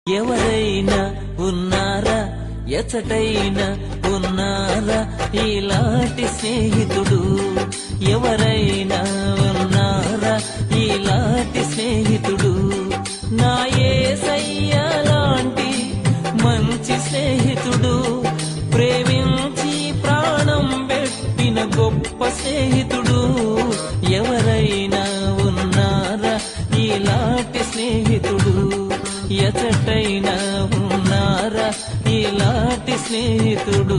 ఎవరైనా ఉన్నారా, ఎచటైనా ఉన్నారా ఇలాంటి స్నేహితుడు? ఎవరైనా ఉన్నారా ఇలాంటి స్నేహితుడు? నా యేసయ్య లాంటి మంచి స్నేహితుడు, ప్రేమించి ప్రాణం పెట్టిన గొప్ప స్నేహితుడు. ఎవరైనా ఉన్నారా ఇలాంటి స్నేహితుడు? ఎచటైనా ఉన్నారా ఇలాంటి స్నేహితుడు?